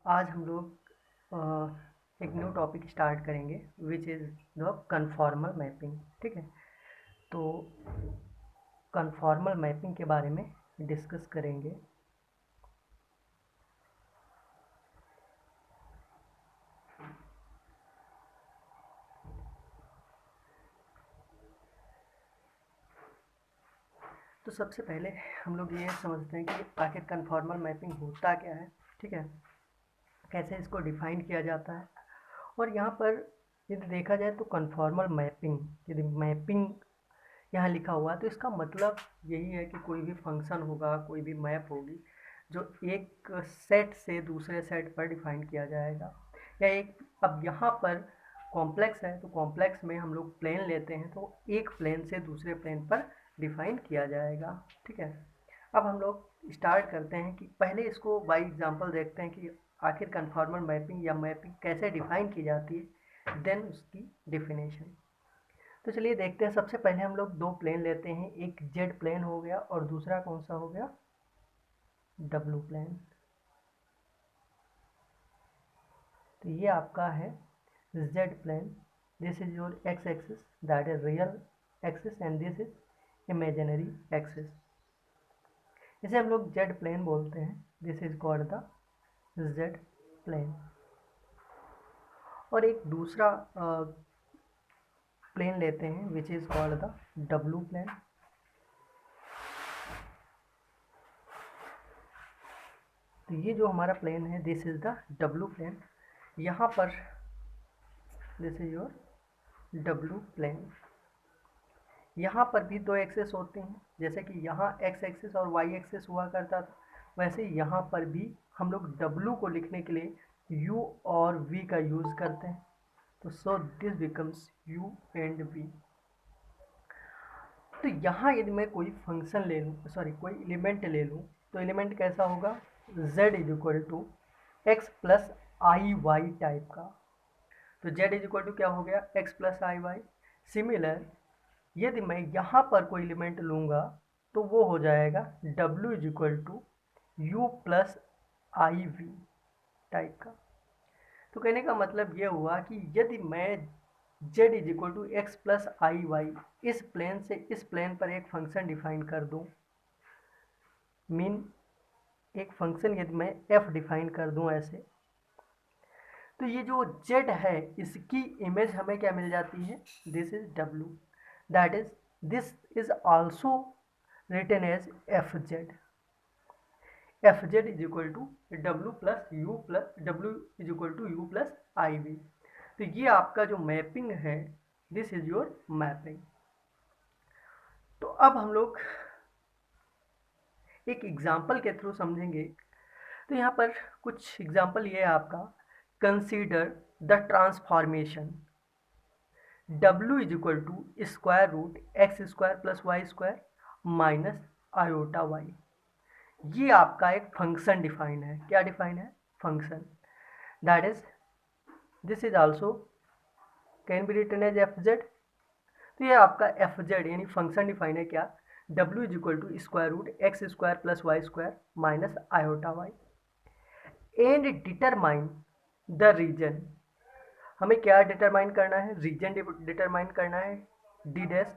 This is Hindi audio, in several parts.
आज हम लोग एक न्यू टॉपिक स्टार्ट करेंगे which is the conformal mapping. ठीक है, तो कन्फॉर्मल मैपिंग के बारे में डिस्कस करेंगे। तो सबसे पहले हम लोग ये समझते हैं कि आखिर कन्फॉर्मल मैपिंग होता क्या है। ठीक है, कैसे इसको डिफाइन किया जाता है। और यहाँ पर यदि देखा जाए तो कन्फॉर्मल मैपिंग, यदि मैपिंग यहाँ लिखा हुआ है तो इसका मतलब यही है कि कोई भी फंक्शन होगा, कोई भी मैप होगी जो एक सेट से दूसरे सेट पर डिफाइन किया जाएगा। या एक, अब यहाँ पर कॉम्प्लेक्स है तो कॉम्प्लेक्स में हम लोग प्लेन लेते हैं तो एक प्लेन से दूसरे प्लेन पर डिफाइन किया जाएगा। ठीक है, अब हम लोग स्टार्ट करते हैं कि पहले इसको बाय एग्जांपल देखते हैं कि आखिर कन्फॉर्मल मैपिंग या मैपिंग कैसे डिफाइन की जाती है, देन उसकी डिफिनेशन। तो चलिए देखते हैं। सबसे पहले हम लोग दो प्लेन लेते हैं, एक जेड प्लेन हो गया और दूसरा कौन सा हो गया, डब्लू प्लेन। तो ये आपका है Z plane, this is your X axis that is real axis and this is imaginary axis. इसे हम लोग जेड प्लेन बोलते हैं, this is called the Z plane. और एक दूसरा प्लेन लेते हैं which is called the W plane. तो ये जो हमारा प्लेन है this is the W plane. यहाँ पर this is your W plane. यहाँ पर भी दो एक्सेस होते हैं, जैसे कि यहाँ एक्स एक्सिस और वाई एक्सिस हुआ करता था, वैसे यहाँ पर भी हम लोग डब्लू को लिखने के लिए यू और वी का यूज़ करते हैं। तो so this becomes U and V. तो यहाँ यदि मैं कोई फंक्शन ले लूँ, सॉरी कोई एलिमेंट ले लूँ, तो एलिमेंट कैसा होगा, z is equal to X plus I Y type का। तो z इज इक्वल टू क्या हो गया, X plus I Y. Similar यदि मैं यहाँ पर कोई एलिमेंट लूँगा तो वो हो जाएगा w is equal to U plus I V type का। तो कहने का मतलब ये हुआ कि यदि मैं z is equal to X plus I Y इस प्लेन से इस प्लेन पर एक फंक्शन डिफाइन कर दूँ, मीन एक फंक्शन यदि मैं f डिफाइन कर दूँ ऐसे, तो ये जो z है इसकी इमेज हमें क्या मिल जाती है, this is w, that is this is also written as F Z is equal to W plus U plus W is equal to U plus I V. तो ये आपका जो मैपिंग है दिस इज योर मैपिंग। तो अब हम लोग एक एग्जाम्पल के थ्रू समझेंगे। तो यहाँ पर कुछ एग्जाम्पल ये है आपका, consider the transformation w is equal to square root X square plus Y square minus iota Y. ये आपका एक फंक्शन डिफाइन है। क्या डिफाइन है, function, that is this is also can be written as F Z. तो ये आपका एफ जेड यानी फंक्शन डिफाइन है क्या, w is equal to square root X square plus Y square minus iota Y and determine the reason. हमें क्या डिटरमाइन करना है, रीजन डिटरमाइन करना है D dash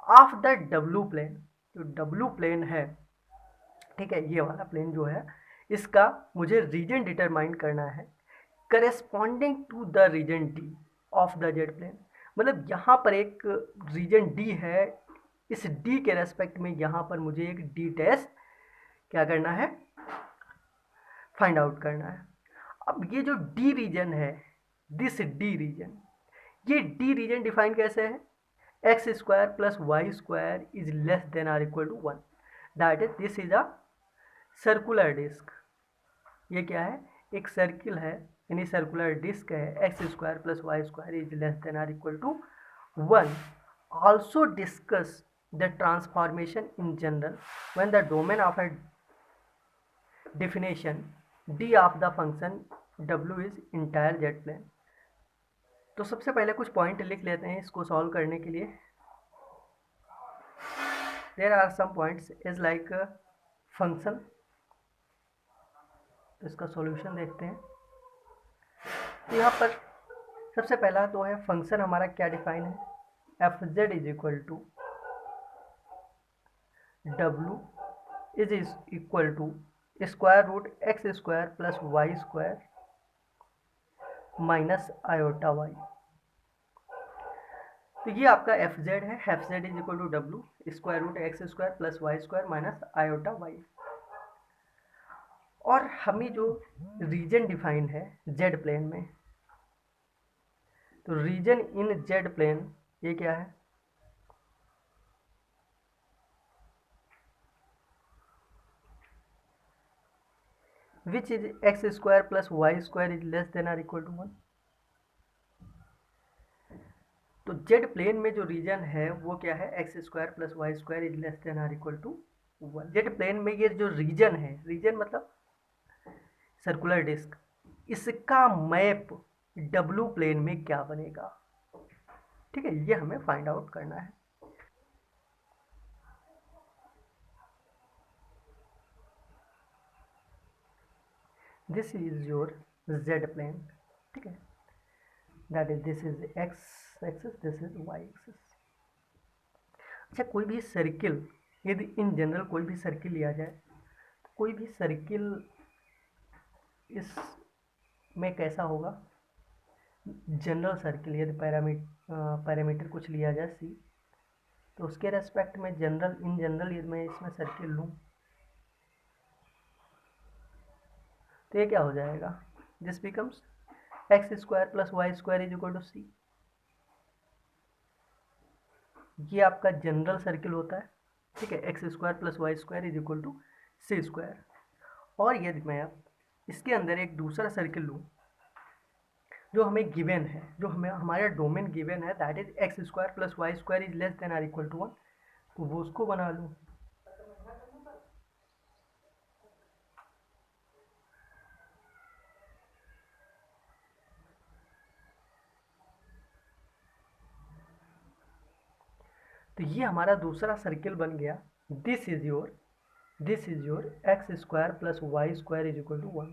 of the W plane. जो डब्लू प्लेन है, ठीक है, ये वाला प्लेन जो है इसका मुझे रीजन डिटरमाइन करना है corresponding to the region D of the Z plane. मतलब यहाँ पर एक रीजन डी है, इस डी के रेस्पेक्ट में यहाँ पर मुझे एक डी डैश क्या करना है, फाइंड आउट करना है। अब ये जो डी रीजन है, दिस डी रीजन, ये डी रीजन डिफाइन कैसे है, X square plus Y square is less than or equal to 1, that is this is a circular disc. ये क्या है, एक सर्किल है यानी सर्कुलर डिस्क है, X square plus Y square is less than or equal to 1। Also discuss the transformation in general when the domain of a definition d of the function w is entire z plane। तो सबसे पहले कुछ पॉइंट लिख लेते हैं इसको सॉल्व करने के लिए। There are some points is like function. तो इसका सॉल्यूशन देखते हैं। तो यहाँ पर सबसे पहला तो है फंक्शन हमारा क्या डिफाइन है, F Z is equal to W is equal to square root X square plus Y square minus iota Y. तो ये आपका एफ जेड है, F Z is equal to W square root X square plus Y square minus iota Y. और हमें जो रीजन डिफाइन है जेड प्लेन में, तो रीजन इन जेड प्लेन ये क्या है, which is X square plus Y square is less than or equal to 1। तो जेड प्लेन में जो रीजन है वो क्या है, X square plus Y square is less than or equal to 1। Z plane में ये जो रीजन है, रीजन मतलब सर्कुलर डिस्क, इसका मैप डब्लू प्लेन में क्या बनेगा, ठीक है, ये हमें फाइंड आउट करना है। This is your Z plane, ठीक है, that is this is X axis, this is Y axis. अच्छा, कोई भी सर्किल, यदि इन जनरल कोई भी सर्किल लिया जाए, तो कोई भी सर्किल इस में कैसा होगा, जनरल सर्किल, यदि पैरामीटर कुछ लिया जाए सी, तो उसके रेस्पेक्ट में जनरल, इन जनरल यदि मैं इसमें सर्किल लूँ तो ये क्या हो जाएगा, this becomes X square plus Y square is equal to C. ये आपका जनरल सर्किल होता है, ठीक है, X square plus Y square is equal to C square. और यदि मैं अब इसके अंदर एक दूसरा सर्किल लूँ जो हमें गिवन है, जो हमें हमारा डोमेन गिवन है, that is X square plus Y square is less than or equal to 1, तो वो उसको बना लूँ। तो ये हमारा दूसरा सर्किल बन गया, this is your X square plus Y square is equal to 1।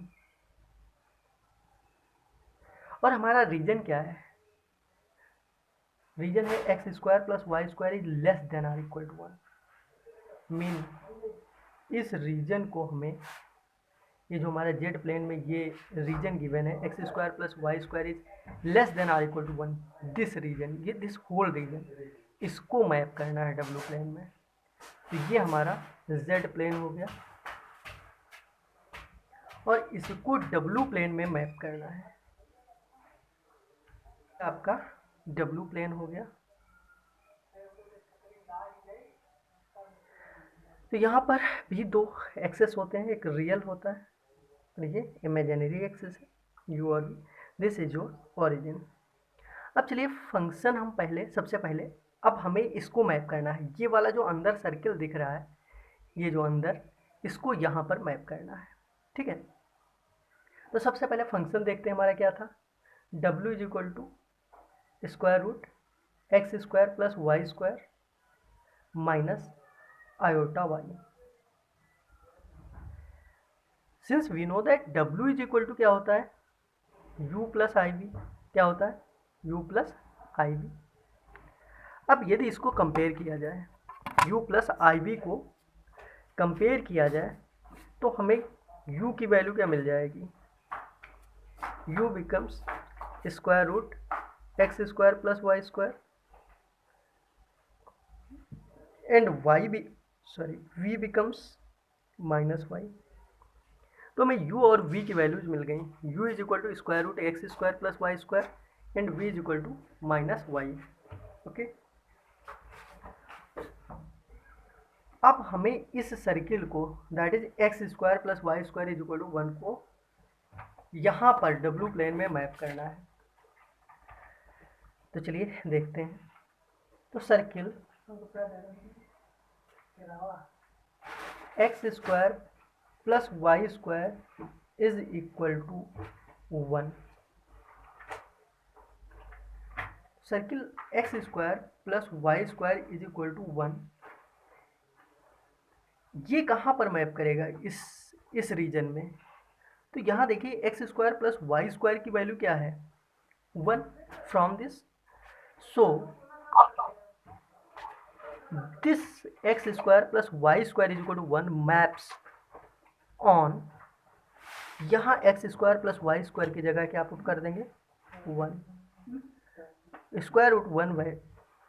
और हमारा रीजन क्या है, रीजन है X square plus Y square is less than or equal to 1। Mean इस रीजन को हमें, ये जो हमारा जेड प्लेन में ये रीजन गिवन है, X square plus Y square is less than or equal to 1, this region, ये दिस होल रीजन, इसको मैप करना है डब्ल्यू प्लेन में। तो ये हमारा जेड प्लेन हो गया और इसको डब्ल्यू प्लेन में मैप करना है, आपका डब्ल्यू प्लेन हो गया। तो यहाँ पर भी दो एक्सेस होते हैं, एक रियल होता है और ये इमेजिनरी एक्सेस है, यू और दिस इज योर ओरिजिन। अब चलिए फंक्शन हम पहले, सबसे पहले अब हमें इसको मैप करना है, ये वाला जो अंदर सर्किल दिख रहा है, ये जो अंदर, इसको यहाँ पर मैप करना है, ठीक है। तो सबसे पहले फंक्शन देखते हैं, हमारा क्या था, w is equal to square root X square plus Y square minus iota Y. Since we know that w is equal to क्या होता है, u प्लस आई वी, क्या होता है, u प्लस आई वी। अब यदि इसको कंपेयर किया जाए, u प्लस आई वी को कंपेयर किया जाए, तो हमें u की वैल्यू क्या मिल जाएगी, u becomes square root X square plus Y square and y भी, sorry, v becomes minus Y. तो हमें u और v की वैल्यूज मिल गई, u is equal to square root X square plus Y square and v is equal to minus Y, okay. अब हमें इस सर्किल को, that is X square plus Y square is equal to 1 को यहाँ पर डब्ल्यू प्लेन में मैप करना है। तो चलिए देखते हैं। तो circle X square plus Y square is equal to 1, circle X square plus Y square is equal to 1, ये कहाँ पर मैप करेगा, इस रीजन में, तो यहाँ देखिए X square plus Y square की वैल्यू क्या है 1 from this, so this X square plus Y square is equal to 1 maps on, यहाँ X square plus Y square की जगह क्या पुट कर देंगे 1, square root 1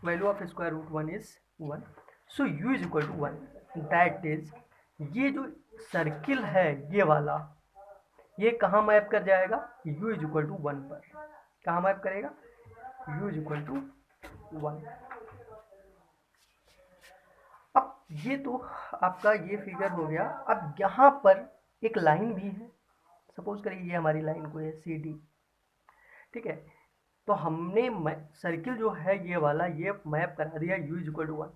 value of square root 1 is 1, so u is equal to 1, that is ये जो सर्किल है ये वाला, ये कहाँ मैप कर जाएगा u इज इक्वल टू 1 पर, कहाँ मैप करेगा u इज इक्वल टू 1। अब ये तो आपका ये फिगर हो गया। अब यहाँ पर एक लाइन भी है, सपोज करिए ये हमारी लाइन को है सी डी, ठीक है, तो हमने सर्किल जो है ये वाला ये मैप करा दिया u इज इक्वल टू 1।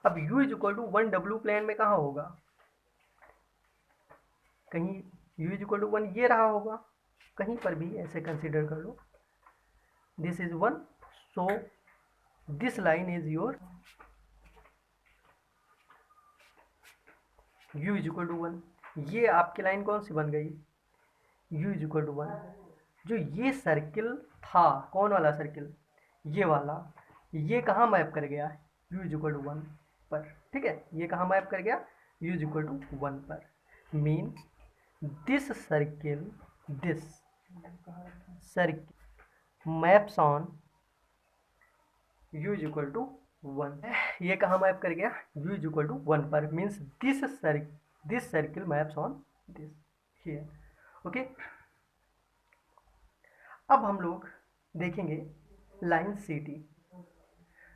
अब u is equal to 1 W plane में कहाँ होगा, कहीं u इज इक्वल टू 1 ये रहा होगा, कहीं पर भी ऐसे कंसीडर कर लो, this is 1, so this line is your u is equal to 1। ये आपकी लाइन कौन सी बन गई u इज इक्वल टू 1। जो ये सर्किल था, कौन वाला सर्किल, ये वाला, ये कहाँ मैप कर गया u इज इक्वल टू 1 पर, ठीक है, ये कहाँ मैप कर गया u इज इक्वल टू 1 पर, mean this circle maps on u is equal to 1, ये कहाँ मैप कर गया u इज इक्वल टू 1 पर, means this circle maps on this here, okay. अब हम लोग देखेंगे लाइन सी डी।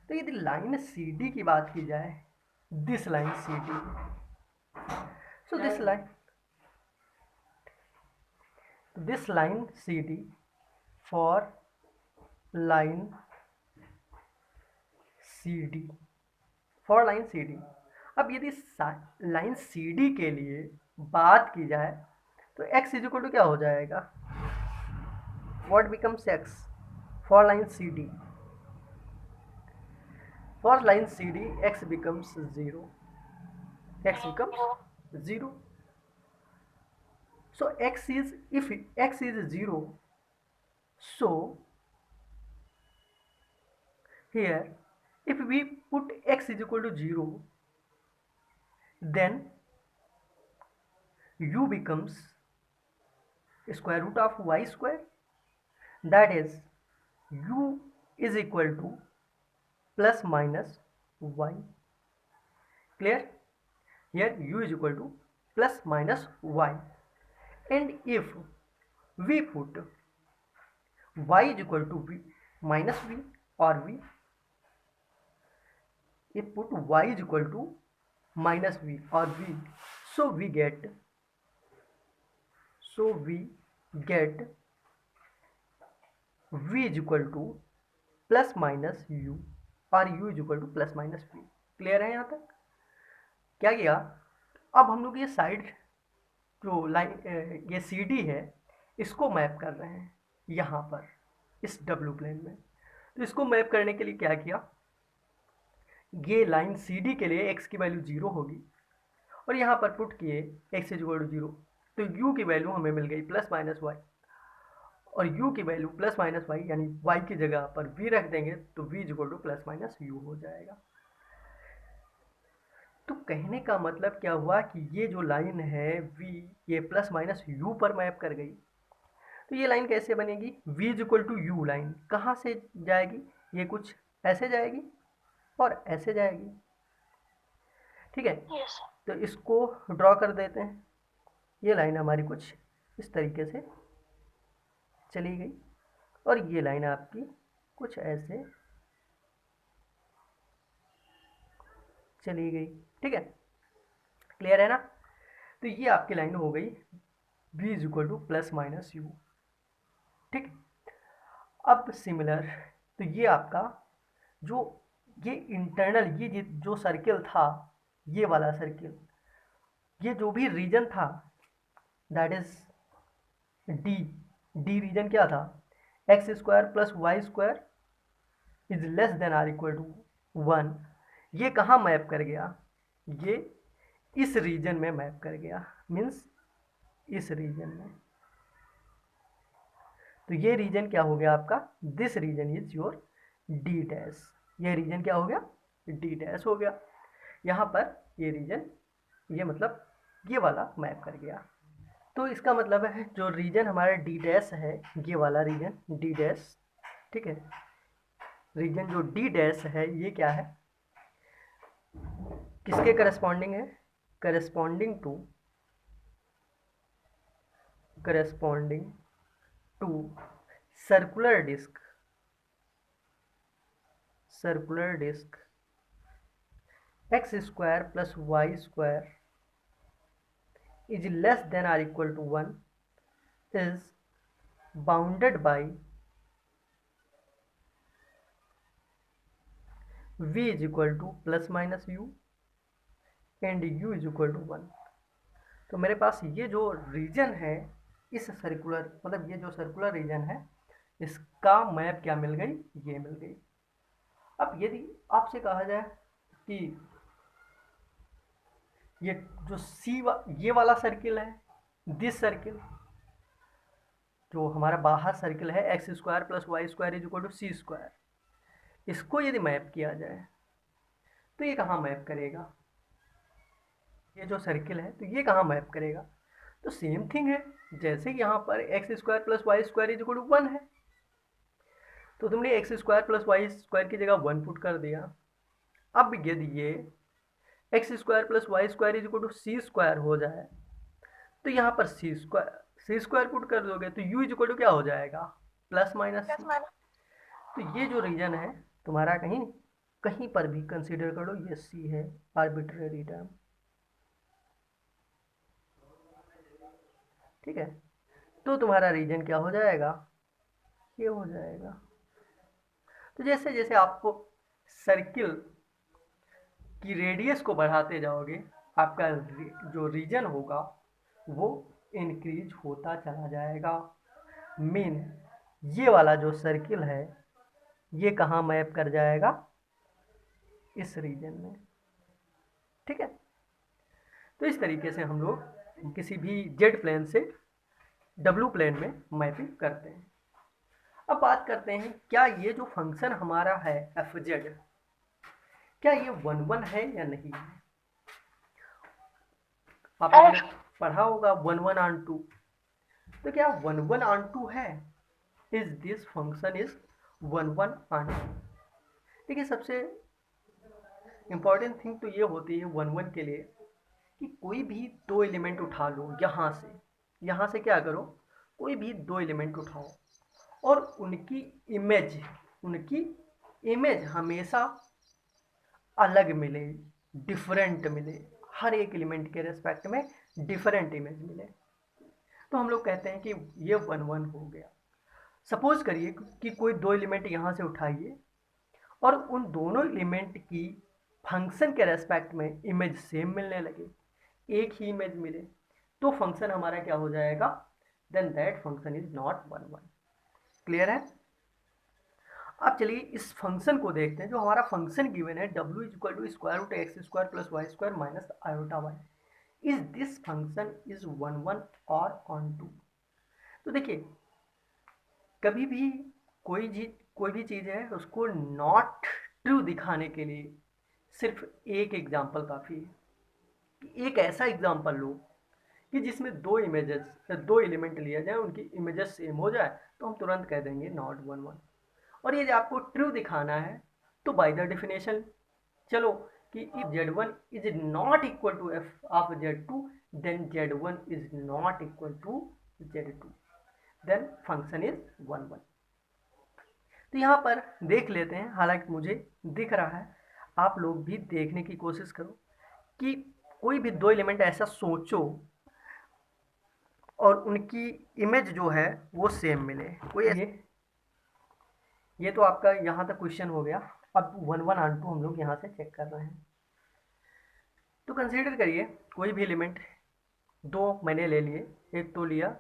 तो यदि लाइन सी डी की बात की जाए, this line C D, so this line C D for line C D, for line C D. अब यदि लाइन सी डी के लिए बात की जाए तो x इज इक्वल टू क्या हो जाएगा, what becomes x for line CD, for line CD x becomes 0, x becomes 0, so x is, if x is 0, so here if we put x is equal to 0, then u becomes square root of y square, that is u is equal to plus minus y, clear, here u is equal to plus minus y, and if we put y is equal to v minus v or v, if put y is equal to minus v or v, so we get v is equal to plus minus u और u is equal two plus minus v। Clear है यहाँ तक? क्या किया, अब हम लोग ये साइड जो लाइन ये सी डी है इसको मैप कर रहे हैं यहाँ पर इस w प्लेन में। तो इसको मैप करने के लिए क्या किया, ये लाइन सी डी के लिए x की वैल्यू 0 होगी और यहाँ पर पुट किए x इज इक्वल टू 0, तो u की वैल्यू हमें मिल गई प्लस माइनस वाई, और u की वैल्यू प्लस माइनस वाई यानी y की जगह पर v रख देंगे तो v is equal two plus minus u हो जाएगा। तो कहने का मतलब क्या हुआ कि ये जो लाइन है v ये प्लस माइनस u पर मैप कर गई। तो ये लाइन कैसे बनेगी, v is equal to u line कहाँ से जाएगी, ये कुछ ऐसे जाएगी और ऐसे जाएगी, ठीक है। yes. तो इसको ड्रॉ कर देते हैं, ये लाइन हमारी कुछ इस तरीके से चली गई और ये लाइन आपकी कुछ ऐसे चली गई, ठीक है, क्लियर है ना। तो ये आपकी लाइन हो गई v is equal two plus minus you, ठीक। अब सिमिलर, तो ये आपका जो ये इंटरनल ये जो सर्किल था, ये वाला सर्किल, ये जो भी रीजन था दैट इज डी रीजन क्या था, X square plus Y square is less than or equal to 1, ये कहाँ मैप कर गया, ये इस रीजन में मैप कर गया, मीन्स इस रीजन में, तो ये रीजन क्या हो गया आपका, this region is your D dash, ये रीजन क्या हो गया, डी डैश हो गया। यहाँ पर ये रीजन, ये मतलब ये वाला मैप कर गया। तो इसका मतलब है जो रीजन हमारा डी डैश है, ये वाला रीजन डी डैश, ठीक है, रीजन जो डी डैश है ये क्या है, किसके करस्पॉन्डिंग है, corresponding to circular disc X square plus Y square is less than or equal to 1 is bounded by v is equal to plus minus u and u is equal to 1। तो मेरे पास ये जो रीजन है, इस सर्कुलर मतलब ये जो सर्कुलर रीजन है, इसका मैप क्या मिल गई, ये मिल गई। अब यदि आपसे कहा जाए कि ये जो ये वाला सर्किल है, दिस सर्किल जो हमारा बाहर सर्किल है X square plus Y square is equal to C square, इसको यदि मैप किया जाए तो ये कहाँ मैप करेगा, ये जो सर्किल है तो ये कहाँ मैप करेगा, तो सेम थिंग है, जैसे यहाँ पर X square plus Y square is equal to 1 है, तो तुमने X square plus Y square की जगह 1 पुट कर दिया। अब यदि ये X square plus Y square is equal to C square हो जाए, तो यहाँ पर सी स्क्वायर पुट कर दोगे तो यू इज इक्वल टू क्या हो जाएगा, प्लस माइनस। तो ये जो रीजन है तुम्हारा कहीं पर भी कंसीडर करो, ये सी है, आर्बिट्रेरी टर्म, ठीक है, तो तुम्हारा रीजन क्या हो जाएगा, ये हो जाएगा। तो जैसे जैसे आपको सर्किल की रेडियस को बढ़ाते जाओगे, आपका जो रीजन होगा वो इंक्रीज होता चला जाएगा। मीन ये वाला जो सर्किल है ये कहाँ मैप कर जाएगा, इस रीजन में, ठीक है। तो इस तरीके से हम लोग किसी भी जेड प्लेन से डब्ल्यू प्लेन में मैपिंग करते हैं। अब बात करते हैं, क्या ये जो फंक्शन हमारा है एफ जेड, क्या ये 1 है या नहीं है। आपने पढ़ा होगा 1 ऑन 2, तो क्या 1 ऑन 2 है, is this function is 1 on 2। देखिए सबसे इंपॉर्टेंट थिंग तो ये होती है 1 के लिए कि कोई भी दो एलिमेंट उठा लो, यहाँ से क्या करो, कोई भी दो एलिमेंट उठाओ और उनकी इमेज हमेशा अलग मिले, डिफरेंट मिले, हर एक एलिमेंट के रेस्पेक्ट में डिफरेंट इमेज मिले, तो हम लोग कहते हैं कि ये 1 हो गया। सपोज करिए कि कोई दो एलिमेंट यहाँ से उठाइए और उन दोनों एलिमेंट की फंक्शन के रेस्पेक्ट में इमेज सेम मिलने लगे, एक ही इमेज मिले, तो फंक्शन हमारा क्या हो जाएगा, then that function is not 1। Clear है। अब चलिए इस फंक्शन को देखते हैं, जो हमारा फंक्शन गिवन है w is equal to square root X square plus Y square minus iota Y, is this function is 1 और ऑन 2। तो देखिए कभी भी कोई भी चीज़ है उसको नॉट ट्रू दिखाने के लिए सिर्फ एक एग्जाम्पल काफ़ी है। एक ऐसा एग्जाम्पल लो कि जिसमें दो एलिमेंट लिया जाए, उनकी इमेजेस सेम हो जाए, तो हम तुरंत कह देंगे नॉट 1। और ये आपको ट्रू दिखाना है तो बाय द डेफिनेशन चलो कि if z1 is not equal to F of z2 then z1 is not equal to z2, then function is 1। तो यहाँ पर देख लेते हैं, हालांकि मुझे दिख रहा है, आप लोग भी देखने की कोशिश करो कि कोई भी दो एलिमेंट ऐसा सोचो और उनकी इमेज जो है वो सेम मिले। कोई ये तो आपका यहाँ तक क्वेश्चन हो गया। अब 1 ऑन 2 हम लोग यहाँ से चेक कर रहे हैं। तो कंसीडर करिए कोई भी एलिमेंट, दो मैंने ले लिए, एक तो लिया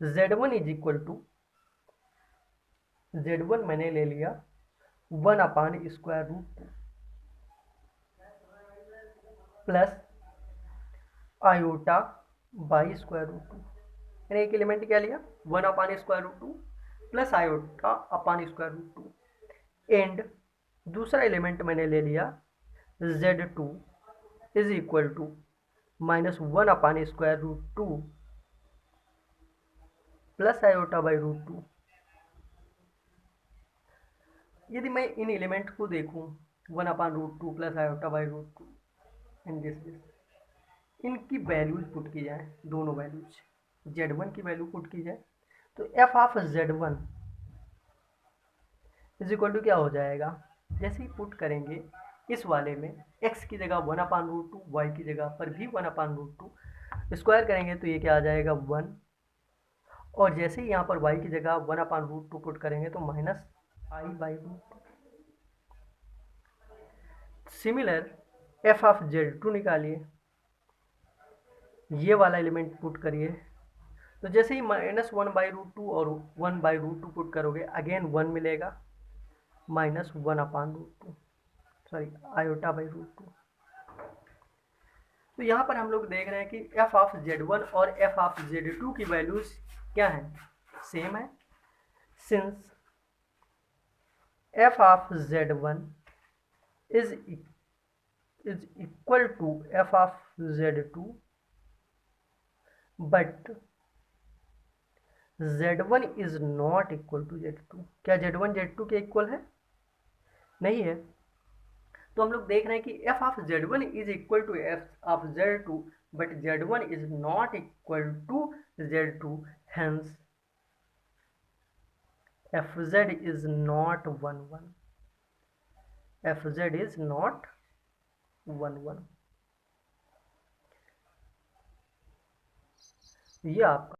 z1 is equal to z1 मैंने ले लिया 1 upon square root 2 plus iota by square root 2। मैंने एक एलिमेंट क्या लिया 1 upon square root 2 plus iota upon square root two and दूसरा एलिमेंट मैंने ले लिया Z2 is equal to -1 upon square root two plus iota by root two. यदि मैं इन एलिमेंट को देखूं 1 upon root two plus iota by root two and this इनकी वैल्यूज पुट की जाए, दोनों वैल्यूज Z1 की वैल्यू पुट की जाए तो F of Z1 is equal to क्या हो जाएगा, जैसे ही पुट करेंगे इस वाले में x की जगह 1 अपान रूट टू, वाई की जगह पर भी 1 अपान रूट टू स्क्वायर करेंगे तो ये क्या आ जाएगा 1, और जैसे ही यहाँ पर y की जगह 1 अपान रूट टू पुट करेंगे तो minus I by root two. Similar F of Z2 निकालिए, ये वाला एलिमेंट पुट करिए तो जैसे ही -1 बाई रूट टू और 1 बाई रूट टू पुट करोगे अगेन 1 मिलेगा, -1 upon root two, sorry iota by root two. तो यहाँ पर हम लोग देख रहे हैं कि एफ ऑफ Z1 और एफ ऑफ Z2 की वैल्यूज क्या है, सेम है। Since F of Z1 is equal to F of Z2 but Z1 is not equal to Z2। क्या Z1 Z2 के इक्वल है? नहीं है। तो हम लोग देख रहे हैं कि f of Z1 is equal to F of Z2 but Z1 is not equal to Z2, hence fz is not 1 1, fz is not 1 1। ये आपका